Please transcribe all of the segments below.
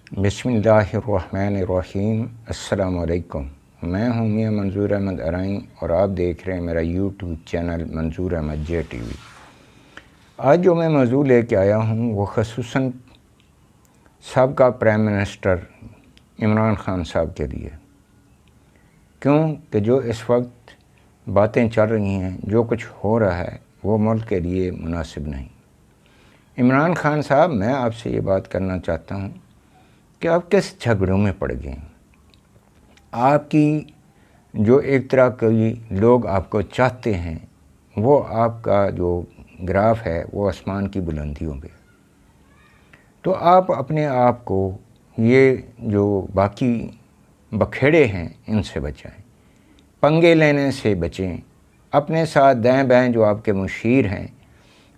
بسم اللہ الرحمن الرحیم۔ السلام علیکم۔ میں ہوں میاں منظور احمد ارائیں اور آپ دیکھ رہے ہیں میرا یوٹیوب چینل منظور احمد جے ٹی وی۔ آج جو میں موضوع لے کے آیا ہوں وہ خصوصاً سابقہ پرائم منسٹر عمران خان صاحب کے لیے، کیوں کہ جو اس وقت باتیں چل رہی ہیں، جو کچھ ہو رہا ہے وہ ملک کے لیے مناسب نہیں۔ عمران خان صاحب، میں آپ سے یہ بات کرنا چاہتا ہوں کہ آپ کس جھگڑوں میں پڑ گئے ہیں؟ آپ کی جو ایک طرح کی لوگ آپ کو چاہتے ہیں، وہ آپ کا جو گراف ہے وہ آسمان کی بلندیوں پہ، تو آپ اپنے آپ کو یہ جو باقی بکھیڑے ہیں ان سے بچائیں، پنگے لینے سے بچیں۔ اپنے ساتھ دائیں بائیں جو آپ کے مشیر ہیں،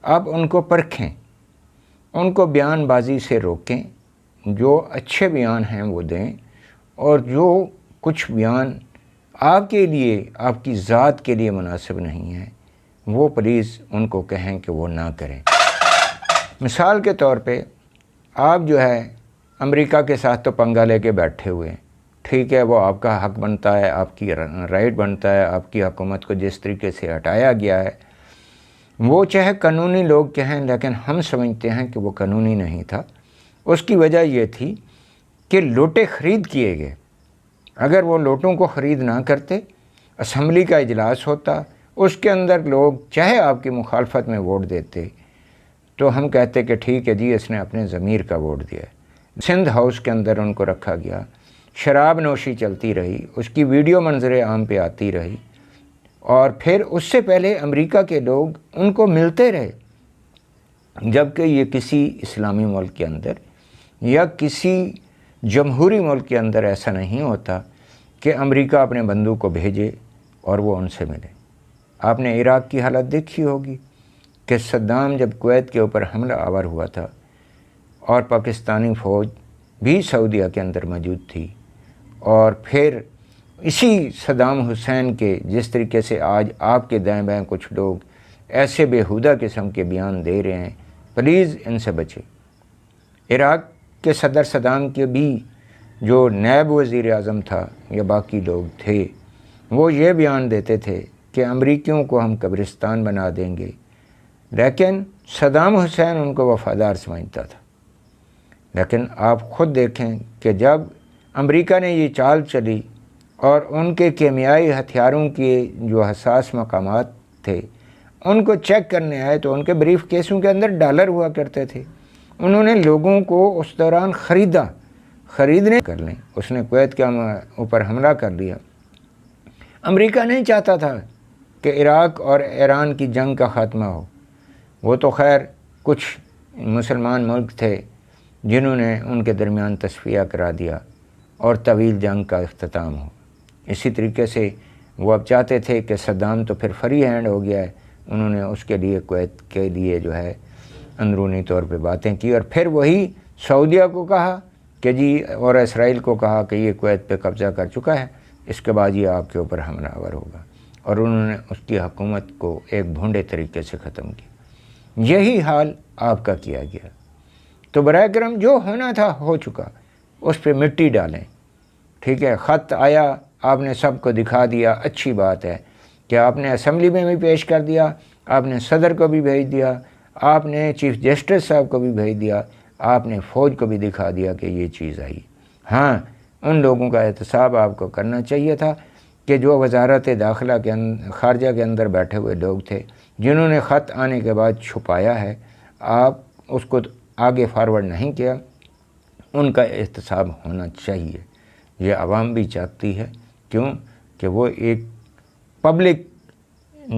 آپ ان کو پرکھیں، ان کو بیان بازی سے روکیں، جو اچھے بیان ہیں وہ دیں، اور جو کچھ بیان آپ کے لیے، آپ کی ذات کے لیے مناسب نہیں ہے، وہ پلیز ان کو کہیں کہ وہ نہ کریں۔ مثال کے طور پہ آپ جو ہے امریکہ کے ساتھ تو پنگا لے کے بیٹھے ہوئے ہیں، ٹھیک ہے، وہ آپ کا حق بنتا ہے، آپ کی رائٹ بنتا ہے۔ آپ کی حکومت کو جس طریقے سے ہٹایا گیا ہے وہ چاہے قانونی لوگ کہیں، لیکن ہم سمجھتے ہیں کہ وہ قانونی نہیں تھا۔ اس کی وجہ یہ تھی کہ لوٹے خرید کیے گئے۔ اگر وہ لوٹوں کو خرید نہ کرتے، اسمبلی کا اجلاس ہوتا، اس کے اندر لوگ چاہے آپ کی مخالفت میں ووٹ دیتے، تو ہم کہتے کہ ٹھیک ہے جی، اس نے اپنے ضمیر کا ووٹ دیا ہے۔ سندھ ہاؤس کے اندر ان کو رکھا گیا، شراب نوشی چلتی رہی، اس کی ویڈیو منظر عام پہ آتی رہی، اور پھر اس سے پہلے امریکہ کے لوگ ان کو ملتے رہے، جبکہ یہ کسی اسلامی ملک کے اندر یا کسی جمہوری ملک کے اندر ایسا نہیں ہوتا کہ امریکہ اپنے بندوں کو بھیجے اور وہ ان سے ملے۔ آپ نے عراق کی حالت دیکھی ہوگی کہ صدام جب کویت کے اوپر حملہ آور ہوا تھا اور پاکستانی فوج بھی سعودیہ کے اندر موجود تھی، اور پھر اسی صدام حسین کے جس طریقے سے آج آپ کے دائیں بائیں کچھ لوگ ایسے بیہودہ قسم کے بیان دے رہے ہیں، پلیز ان سے بچے۔ عراق کے صدر صدام کے بھی جو نائب وزیر اعظم تھا یا باقی لوگ تھے، وہ یہ بیان دیتے تھے کہ امریکیوں کو ہم قبرستان بنا دیں گے، لیکن صدام حسین ان کو وفادار سمجھتا تھا۔ لیکن آپ خود دیکھیں کہ جب امریکہ نے یہ چال چلی اور ان کے کیمیائی ہتھیاروں کے جو حساس مقامات تھے ان کو چیک کرنے آئے، تو ان کے بریف کیسوں کے اندر ڈالر ہوا کرتے تھے۔ انہوں نے لوگوں کو اس دوران خریدنے کر لیں۔ اس نے کویت کے اوپر حملہ کر لیا۔ امریکہ نہیں چاہتا تھا کہ عراق اور ایران کی جنگ کا خاتمہ ہو۔ وہ تو خیر کچھ مسلمان ملک تھے جنہوں نے ان کے درمیان تصفیہ کرا دیا اور طویل جنگ کا اختتام ہو۔ اسی طریقے سے وہ اب چاہتے تھے کہ صدام تو پھر فری ہینڈ ہو گیا ہے، انہوں نے اس کے لیے کویت کے لیے جو ہے اندرونی طور پہ باتیں کی، اور پھر وہی سعودیہ کو کہا کہ جی، اور اسرائیل کو کہا کہ یہ کویت پہ قبضہ کر چکا ہے، اس کے بعد یہ آپ کے اوپر حملہ آور ہوگا، اور انہوں نے اس کی حکومت کو ایک بھونڈے طریقے سے ختم کیا۔ یہی حال آپ کا کیا گیا۔ تو برائے کرم جو ہونا تھا ہو چکا، اس پہ مٹی ڈالیں، ٹھیک ہے۔ خط آیا، آپ نے سب کو دکھا دیا، اچھی بات ہے کہ آپ نے اسمبلی میں بھی پیش کر دیا، آپ نے صدر کو بھی بھیج دیا، آپ نے چیف جسٹس صاحب کو بھی بھیج دیا، آپ نے فوج کو بھی دکھا دیا کہ یہ چیز آئی۔ ہاں، ان لوگوں کا احتساب آپ کو کرنا چاہیے تھا کہ جو وزارت داخلہ کے خارجہ کے اندر بیٹھے ہوئے لوگ تھے، جنہوں نے خط آنے کے بعد چھپایا ہے، آپ اس کو آگے فارورڈ نہیں کیا، ان کا احتساب ہونا چاہیے۔ یہ عوام بھی چاہتی ہے، کیوں کہ وہ ایک پبلک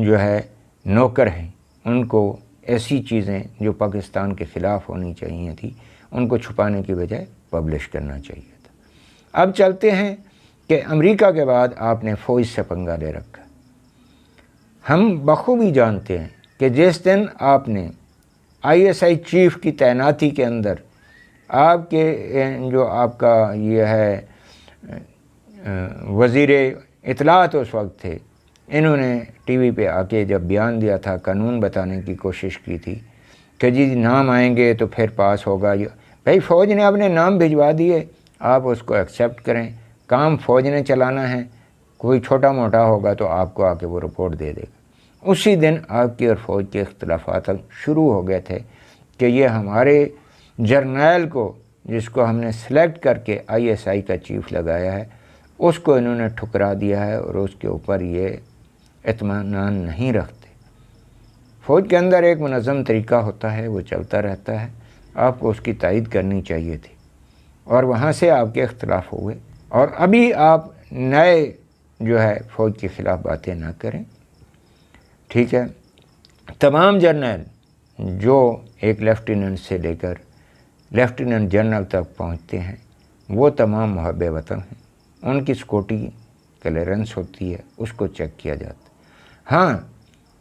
جو ہے نوکر ہیں، ان کو ایسی چیزیں جو پاکستان کے خلاف ہونی چاہیے تھی ان کو چھپانے کی بجائے پبلش کرنا چاہیے تھا۔ اب چلتے ہیں کہ امریکہ کے بعد آپ نے فوج سے پنگا لے رکھا۔ ہم بخوبی جانتے ہیں کہ جس دن آپ نے ISI چیف کی تعیناتی کے اندر آپ کے جو آپ کا یہ ہے وزیر اطلاعات اس وقت تھے، انہوں نے ٹی وی پہ آ کے جب بیان دیا تھا، قانون بتانے کی کوشش کی تھی کہ جی نام آئیں گے تو پھر پاس ہوگا، بھائی فوج نے اپنے نام بھجوا دیے، آپ اس کو ایکسیپٹ کریں، کام فوج نے چلانا ہے، کوئی چھوٹا موٹا ہوگا تو آپ کو آ کے وہ رپورٹ دے دے گا۔ اسی دن آپ کی اور فوج کے اختلافات شروع ہو گئے تھے کہ یہ ہمارے جرنیل کو، جس کو ہم نے سلیکٹ کر کے ISI کا چیف لگایا ہے، اس کو انہوں نے ٹھکرا دیا ہے اور اس کے اوپر یہ اطمینان نہیں رکھتے۔ فوج کے اندر ایک منظم طریقہ ہوتا ہے، وہ چلتا رہتا ہے، آپ کو اس کی تائید کرنی چاہیے تھی، اور وہاں سے آپ کے اختلاف ہوئے، اور ابھی آپ نئے جو ہے فوج کے خلاف باتیں نہ کریں، ٹھیک ہے۔ تمام جرنیل جو ایک لیفٹیننٹ سے لے کر لیفٹیننٹ جنرل تک پہنچتے ہیں وہ تمام محب وطن ہیں، ان کی سیکورٹی کلیئرنس ہوتی ہے، اس کو چیک کیا جاتا ہے۔ ہاں،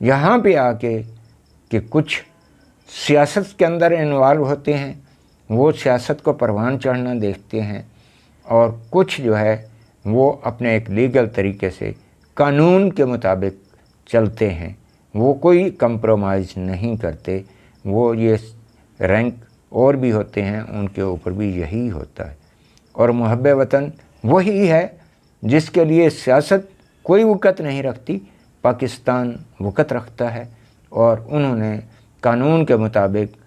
یہاں پہ آ کے کہ کچھ سیاست کے اندر انوالو ہوتے ہیں، وہ سیاست کو پروان چڑھنا دیکھتے ہیں، اور کچھ جو ہے وہ اپنے ایک لیگل طریقے سے قانون کے مطابق چلتے ہیں، وہ کوئی کمپرومائز نہیں کرتے، وہ یہ رینک اور بھی ہوتے ہیں ان کے اوپر بھی یہی ہوتا ہے۔ اور محب وطن وہی ہے جس کے لیے سیاست کوئی وقت نہیں رکھتی، پاکستان وقت رکھتا ہے، اور انہوں نے قانون کے مطابق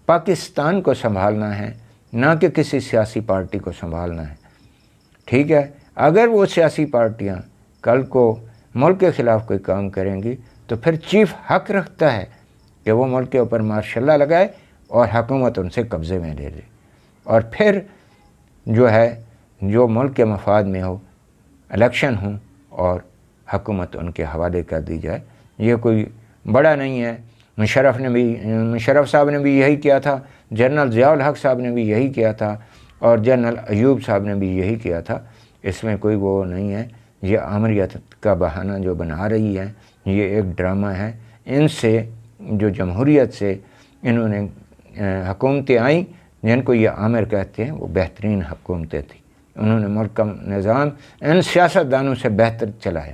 پاکستان کو سنبھالنا ہے، نہ کہ کسی سیاسی پارٹی کو سنبھالنا ہے، ٹھیک ہے۔ اگر وہ سیاسی پارٹیاں کل کو ملک کے خلاف کوئی کام کریں گی تو پھر چیف حق رکھتا ہے کہ وہ ملک کے اوپر مارشل لا لگائے اور حکومت ان سے قبضے میں لے لے، اور پھر جو ہے جو ملک کے مفاد میں ہو الیکشن ہوں اور حکومت ان کے حوالے کر دی جائے۔ یہ کوئی بڑا نہیں ہے، مشرف صاحب نے بھی یہی کیا تھا، جنرل ضیاء الحق صاحب نے بھی یہی کیا تھا، اور جنرل ایوب صاحب نے بھی یہی کیا تھا۔ اس میں کوئی وہ نہیں ہے، یہ آمریت کا بہانہ جو بنا رہی ہے، یہ ایک ڈرامہ ہے۔ ان سے جو جمہوریت سے انہوں نے حکومتیں آئیں جن کو یہ عامر کہتے ہیں، وہ بہترین حکومتیں تھیں، انہوں نے ملک کا نظام ان سیاستدانوں سے بہتر چلایا۔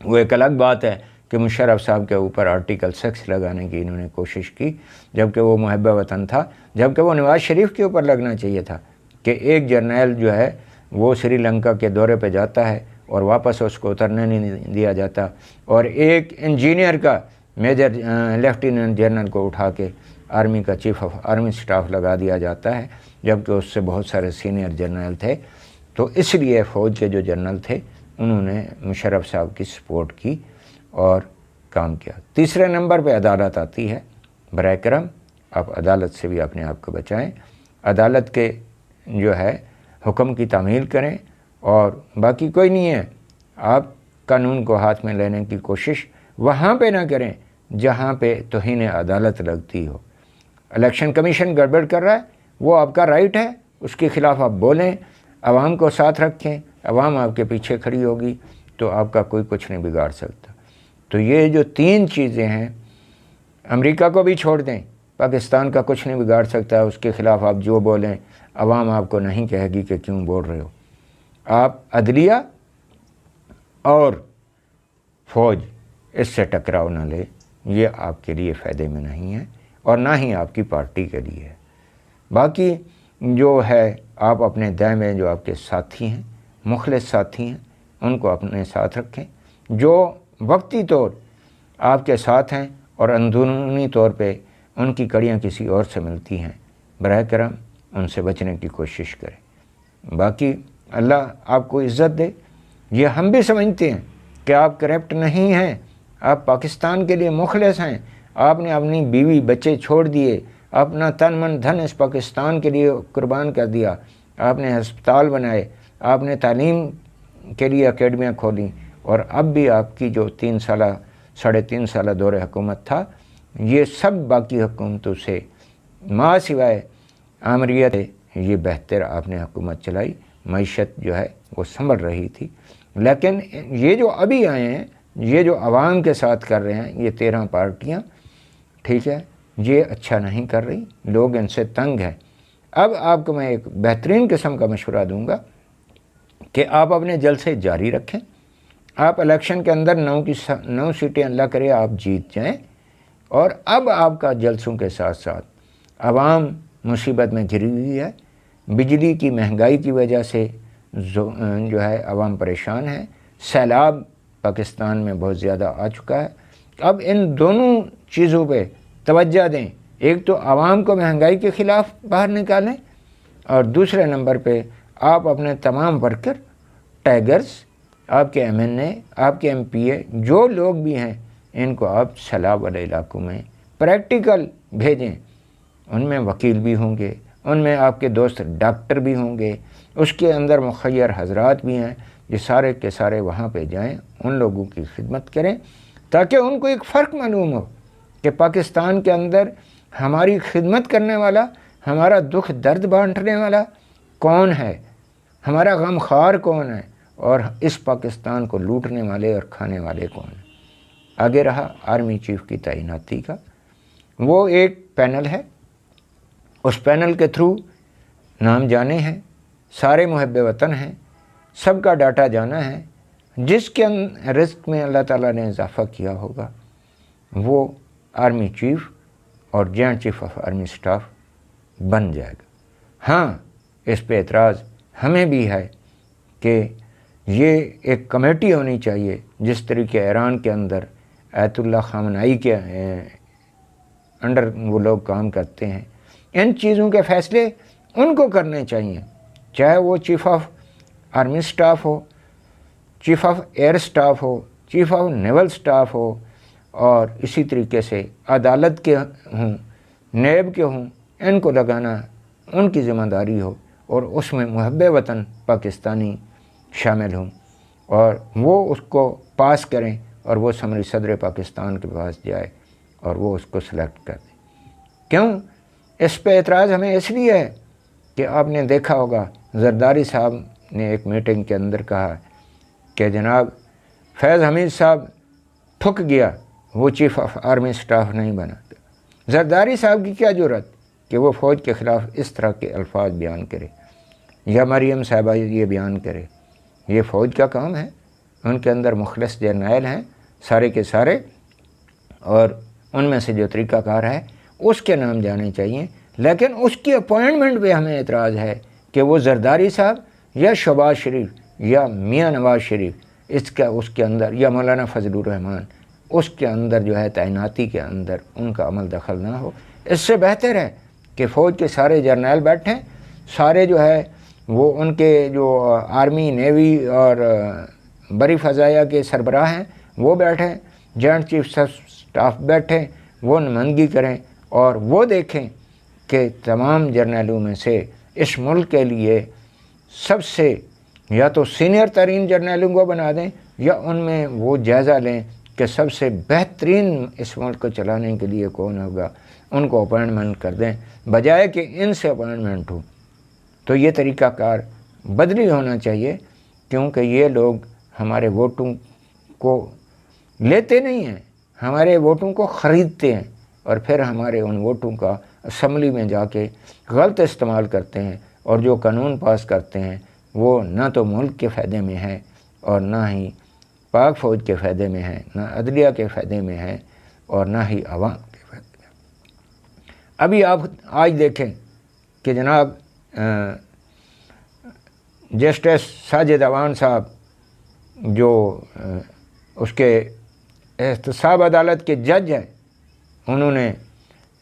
وہ ایک الگ بات ہے کہ مشرف صاحب کے اوپر آرٹیکل 6 لگانے کی انہوں نے کوشش کی، جبکہ وہ محب وطن تھا، جبکہ وہ نواز شریف کے اوپر لگنا چاہیے تھا کہ ایک جرنیل جو ہے وہ سری لنکا کے دورے پہ جاتا ہے اور واپس اس کو اترنے نہیں دیا جاتا، اور ایک انجینئر کا میجر لیفٹیننٹ جنرل کو اٹھا کے آرمی کا چیف آف آرمی سٹاف لگا دیا جاتا ہے، جبکہ اس سے بہت سارے سینئر جرنیل تھے۔ تو اس لیے فوج کے جو جنرل تھے انہوں نے مشرف صاحب کی سپورٹ کی اور کام کیا۔ تیسرے نمبر پہ عدالت آتی ہے۔ برائے کرم آپ عدالت سے بھی اپنے آپ کو بچائیں، عدالت کے جو ہے حکم کی تعمیل کریں، اور باقی کوئی نہیں ہے۔ آپ قانون کو ہاتھ میں لینے کی کوشش وہاں پہ نہ کریں جہاں پہ توہین عدالت لگتی ہو۔ الیکشن کمیشن گڑبڑ کر رہا ہے، وہ آپ کا رائٹ ہے، اس کے خلاف آپ بولیں، عوام کو ساتھ رکھیں، عوام آپ کے پیچھے کھڑی ہوگی تو آپ کا کوئی کچھ نہیں بگاڑ سکتا۔ تو یہ جو 3 چیزیں ہیں، امریکہ کو بھی چھوڑ دیں، پاکستان کا کچھ نہیں بگاڑ سکتا، اس کے خلاف آپ جو بولیں عوام آپ کو نہیں کہے گی کہ کیوں بول رہے ہو۔ آپ عدلیہ اور فوج اس سے ٹکراؤ نہ لے، یہ آپ کے لیے فائدے میں نہیں ہے، اور نہ ہی آپ کی پارٹی کے لیے ہے۔ باقی جو ہے آپ اپنے دائیں جو آپ کے ساتھی ہیں، مخلص ساتھی ہیں، ان کو اپنے ساتھ رکھیں، جو وقتی طور آپ کے ساتھ ہیں اور اندرونی طور پہ ان کی کڑیاں کسی اور سے ملتی ہیں، براہ کرم ان سے بچنے کی کوشش کریں۔ باقی اللہ آپ کو عزت دے۔ یہ ہم بھی سمجھتے ہیں کہ آپ کرپٹ نہیں ہیں، آپ پاکستان کے لیے مخلص ہیں، آپ نے اپنی بیوی بچے چھوڑ دیے، اپنا تن من دھن اس پاکستان کے لیے قربان کر دیا، آپ نے ہسپتال بنائے، آپ نے تعلیم کے لیے اکیڈمیاں کھولیں، اور اب بھی آپ کی جو 3.5 سالہ دور حکومت تھا، یہ سب باقی حکومتوں سے ماں سوائے آمریت یہ بہتر آپ نے حکومت چلائی، معیشت جو ہے وہ سنبھل رہی تھی۔ لیکن یہ جو ابھی آئے ہیں، یہ جو عوام کے ساتھ کر رہے ہیں، یہ 13 پارٹیاں، ٹھیک ہے، یہ اچھا نہیں کر رہی، لوگ ان سے تنگ ہیں۔ اب آپ کو میں ایک بہترین قسم کا مشورہ دوں گا کہ آپ اپنے جلسے جاری رکھیں، آپ الیکشن کے اندر 9 سیٹیں اللہ کرے آپ جیت جائیں، اور اب آپ کا جلسوں کے ساتھ ساتھ عوام مصیبت میں گھری ہوئی ہے، بجلی کی مہنگائی کی وجہ سے جو ہے عوام پریشان ہے، سیلاب پاکستان میں بہت زیادہ آ چکا ہے۔ اب ان دونوں چیزوں پہ توجہ دیں، ایک تو عوام کو مہنگائی کے خلاف باہر نکالیں، اور دوسرے نمبر پہ آپ اپنے تمام ورکر، ٹیگرز، آپ کے ایم این اے، آپ کے ایم پی اے، جو لوگ بھی ہیں، ان کو آپ سیلاب والے علاقوں میں پریکٹیکل بھیجیں۔ ان میں وکیل بھی ہوں گے، ان میں آپ کے دوست ڈاکٹر بھی ہوں گے، اس کے اندر مخیر حضرات بھی ہیں، یہ سارے کے سارے وہاں پہ جائیں، ان لوگوں کی خدمت کریں، تاکہ ان کو ایک فرق معلوم ہو کہ پاکستان کے اندر ہماری خدمت کرنے والا، ہمارا دکھ درد بانٹنے والا کون ہے، ہمارا غم خوار کون ہے، اور اس پاکستان کو لوٹنے والے اور کھانے والے کون ہیں۔ آگے رہا آرمی چیف کی تعیناتی کا، وہ ایک پینل ہے، اس پینل کے تھرو نام جانے ہیں، سارے محب وطن ہیں، سب کا ڈاٹا جانا ہے، جس کے رزق میں اللہ تعالیٰ نے اضافہ کیا ہوگا وہ آرمی چیف اور joint chief of army staff بن جائے گا۔ ہاں، اس پہ اعتراض ہمیں بھی ہے کہ یہ ایک کمیٹی ہونی چاہیے، جس طریقے ایران کے اندر آیت اللہ خامنائی کے انڈر وہ لوگ کام کرتے ہیں، ان چیزوں کے فیصلے ان کو کرنے چاہیے، چاہے وہ چیف آف آرمی اسٹاف ہو، چیف آف ایئر اسٹاف ہو، چیف آف نیول اسٹاف ہو، اور اسی طریقے سے عدالت کے ہوں، نیب کے ہوں، ان کو لگانا ان کی ذمہ داری ہو، اور اس میں محب وطن پاکستانی شامل ہوں، اور وہ اس کو پاس کریں، اور وہ سمری صدر پاکستان کے پاس جائے اور وہ اس کو سلیکٹ کر دیں۔ کیوں اس پہ اعتراض ہمیں اس لیے ہے کہ آپ نے دیکھا ہوگا زرداری صاحب نے ایک میٹنگ کے اندر کہا کہ جناب فیض حمید صاحب ٹھک گیا، وہ چیف آف آرمی اسٹاف نہیں بنا۔ زرداری صاحب کی کیا جرأت کہ وہ فوج کے خلاف اس طرح کے الفاظ بیان کرے، یا مریم صاحبہ یہ بیان کرے؟ یہ فوج کا کام ہے، ان کے اندر مخلص جرنیل ہیں سارے کے سارے، اور ان میں سے جو طریقہ کار ہے اس کے نام جانے چاہیے۔ لیکن اس کی اپوائنٹمنٹ پہ ہمیں اعتراض ہے کہ وہ زرداری صاحب یا شہباز شریف یا میاں نواز شریف اس کے اندر، یا مولانا فضل الرحمان اس کے اندر جو ہے تعیناتی کے اندر ان کا عمل دخل نہ ہو۔ اس سے بہتر ہے کہ فوج کے سارے جرنیل بیٹھیں، سارے جو ہے وہ ان کے جو آرمی، نیوی اور بری فضائیہ کے سربراہ ہیں وہ بیٹھیں، جوائنٹ چیف آف اسٹاف بیٹھیں، وہ نمائندگی کریں، اور وہ دیکھیں کہ تمام جرنیلوں میں سے اس ملک کے لیے سب سے یا تو سینئر ترین جرنیلوں کو بنا دیں، یا ان میں وہ جائزہ لیں کہ سب سے بہترین اس ملک کو چلانے کے لیے کون ہوگا، ان کو اپائنٹمنٹ کر دیں، بجائے کہ ان سے اپائنٹمنٹ ہو۔ تو یہ طریقہ کار بدلی ہونا چاہیے، کیونکہ یہ لوگ ہمارے ووٹوں کو لیتے نہیں ہیں، ہمارے ووٹوں کو خریدتے ہیں، اور پھر ہمارے ان ووٹوں کا اسمبلی میں جا کے غلط استعمال کرتے ہیں، اور جو قانون پاس کرتے ہیں وہ نہ تو ملک کے فائدے میں ہے، اور نہ ہی پاک فوج کے فائدے میں ہے، نہ عدلیہ کے فائدے میں ہے، اور نہ ہی عوام کے فائدے میں۔ ابھی آپ آج دیکھیں کہ جناب جسٹس ساجد اعوان صاحب جو اس کے احتساب عدالت کے جج ہیں، انہوں نے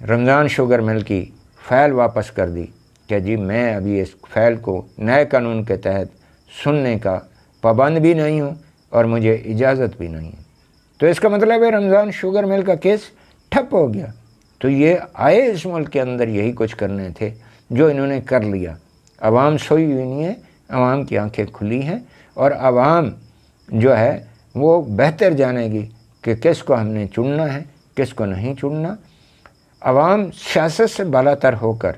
رمضان شوگر مل کی فائل واپس کر دی کہ جی میں ابھی اس فائل کو نئے قانون کے تحت سننے کا پابند بھی نہیں ہوں، اور مجھے اجازت بھی نہیں ہے۔ تو اس کا مطلب ہے رمضان شوگر مل کا کیس ٹھپ ہو گیا۔ تو یہ آئے اس ملک کے اندر یہی کچھ کرنے تھے جو انہوں نے کر لیا۔ عوام سوئی ہوئی نہیں ہے، عوام کی آنکھیں کھلی ہیں، اور عوام جو ہے وہ بہتر جانے گی کہ کس کو ہم نے چننا ہے، کس کو نہیں چننا۔ عوام سیاست سے بالا تر ہو کر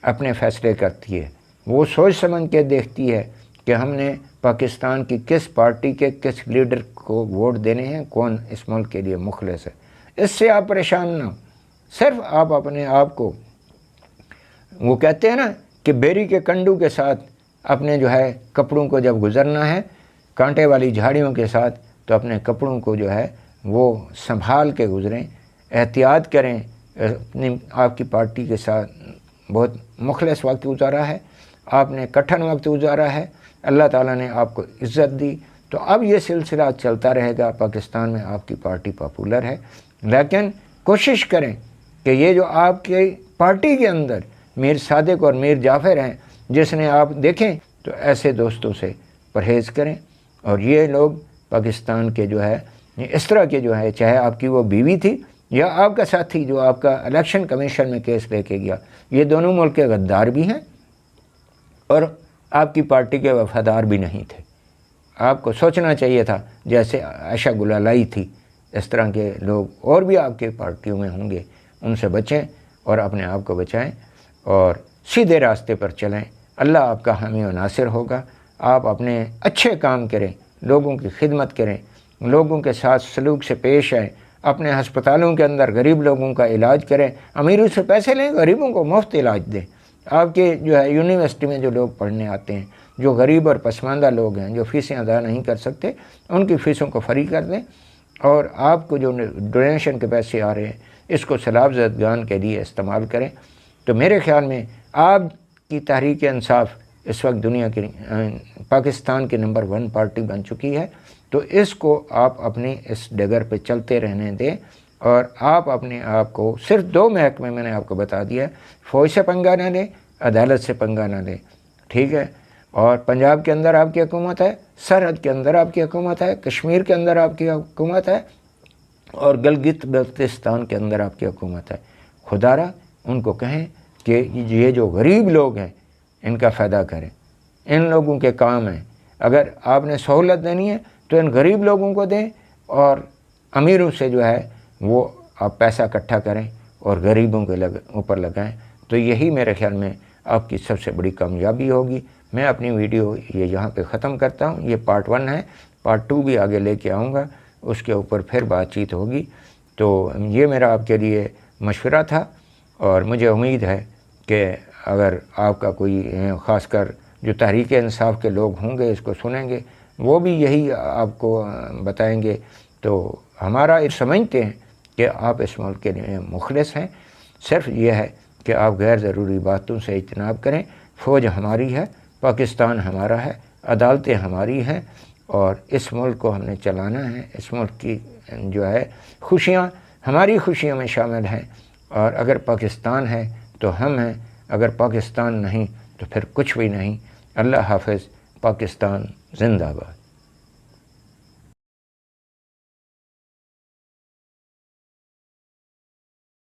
اپنے فیصلے کرتی ہے، وہ سوچ سمجھ کے دیکھتی ہے کہ ہم نے پاکستان کی کس پارٹی کے کس لیڈر کو ووٹ دینے ہیں، کون اس ملک کے لیے مخلص ہے۔ اس سے آپ پریشان نہ ہو، صرف آپ اپنے آپ کو، وہ کہتے ہیں نا کہ بیری کے کنڈو کے ساتھ اپنے جو ہے کپڑوں کو جب گزرنا ہے کانٹے والی جھاڑیوں کے ساتھ، تو اپنے کپڑوں کو جو ہے وہ سنبھال کے گزریں، احتیاط کریں، اپنی آپ کی پارٹی کے ساتھ بہت مخلص وقت گزارا ہے، آپ نے کٹھن وقت گزارا ہے، اللہ تعالیٰ نے آپ کو عزت دی، تو اب یہ سلسلہ چلتا رہے گا۔ پاکستان میں آپ کی پارٹی پاپولر ہے، لیکن کوشش کریں کہ یہ جو آپ کی پارٹی کے اندر میر صادق اور میر جعفر ہیں، جس نے آپ دیکھیں تو ایسے دوستوں سے پرہیز کریں۔ اور یہ لوگ پاکستان کے جو ہے اس طرح کے جو ہے، چاہے آپ کی وہ بیوی تھی یا آپ کا ساتھی جو آپ کا الیکشن کمیشن میں کیس لے کے گیا، یہ دونوں ملک کے غدار بھی ہیں اور آپ کی پارٹی کے وفادار بھی نہیں تھے۔ آپ کو سوچنا چاہیے تھا، جیسے عائشہ گلالائی تھی، اس طرح کے لوگ اور بھی آپ کے پارٹیوں میں ہوں گے، ان سے بچیں اور اپنے آپ کو بچائیں اور سیدھے راستے پر چلیں۔ اللہ آپ کا حامی و ناصر ہوگا۔ آپ اپنے اچھے کام کریں، لوگوں کی خدمت کریں، لوگوں کے ساتھ سلوک سے پیش آئیں، اپنے ہسپتالوں کے اندر غریب لوگوں کا علاج کریں، امیروں سے پیسے لیں، غریبوں کو مفت علاج دیں۔ آپ کے جو ہے یونیورسٹی میں جو لوگ پڑھنے آتے ہیں، جو غریب اور پسماندہ لوگ ہیں، جو فیسیں ادا نہیں کر سکتے، ان کی فیسوں کو فری کر دیں، اور آپ کو جو ڈونیشن کے پیسے آ رہے ہیں اس کو سیلاب زدگان کے لیے استعمال کریں۔ تو میرے خیال میں آپ کی تحریک انصاف اس وقت دنیا کی پاکستان کی نمبر 1 پارٹی بن چکی ہے، تو اس کو آپ اپنی اس ڈگر پہ چلتے رہنے دیں، اور آپ اپنے آپ کو صرف 2 محکمے میں نے آپ کو بتا دیا ہے، فوج سے پنگا نہ لیں، عدالت سے پنگا نہ لیں، ٹھیک ہے؟ اور پنجاب کے اندر آپ کی حکومت ہے، سرحد کے اندر آپ کی حکومت ہے، کشمیر کے اندر آپ کی حکومت ہے، اور گلگت بلتستان کے اندر آپ کی حکومت ہے۔ خدا را ان کو کہیں کہ یہ جو غریب لوگ ہیں ان کا فائدہ کریں، ان لوگوں کے کام ہیں۔ اگر آپ نے سہولت دینی ہے تو ان غریب لوگوں کو دیں، اور امیروں سے جو ہے وہ آپ پیسہ اکٹھا کریں اور غریبوں کے اوپر لگائیں، تو یہی میرے خیال میں آپ کی سب سے بڑی کامیابی ہوگی۔ میں اپنی ویڈیو یہ یہاں پہ ختم کرتا ہوں۔ یہ پارٹ 1 ہے، پارٹ 2 بھی آگے لے کے آؤں گا، اس کے اوپر پھر بات چیت ہوگی۔ تو یہ میرا آپ کے لیے مشورہ تھا، اور مجھے امید ہے کہ اگر آپ کا کوئی خاص کر جو تحریک انصاف کے لوگ ہوں گے اس کو سنیں گے، وہ بھی یہی آپ کو بتائیں گے۔ تو ہمارا یہ سمجھتے ہیں کہ آپ اس ملک کے لیے مخلص ہیں، صرف یہ ہے کہ آپ غیر ضروری باتوں سے اجتناب کریں۔ فوج ہماری ہے، پاکستان ہمارا ہے، عدالتیں ہماری ہیں، اور اس ملک کو ہم نے چلانا ہے۔ اس ملک کی جو ہے خوشیاں ہماری خوشیوں میں شامل ہیں، اور اگر پاکستان ہے تو ہم ہیں، اگر پاکستان نہیں تو پھر کچھ بھی نہیں۔ اللہ حافظ۔ پاکستان زندہ باد۔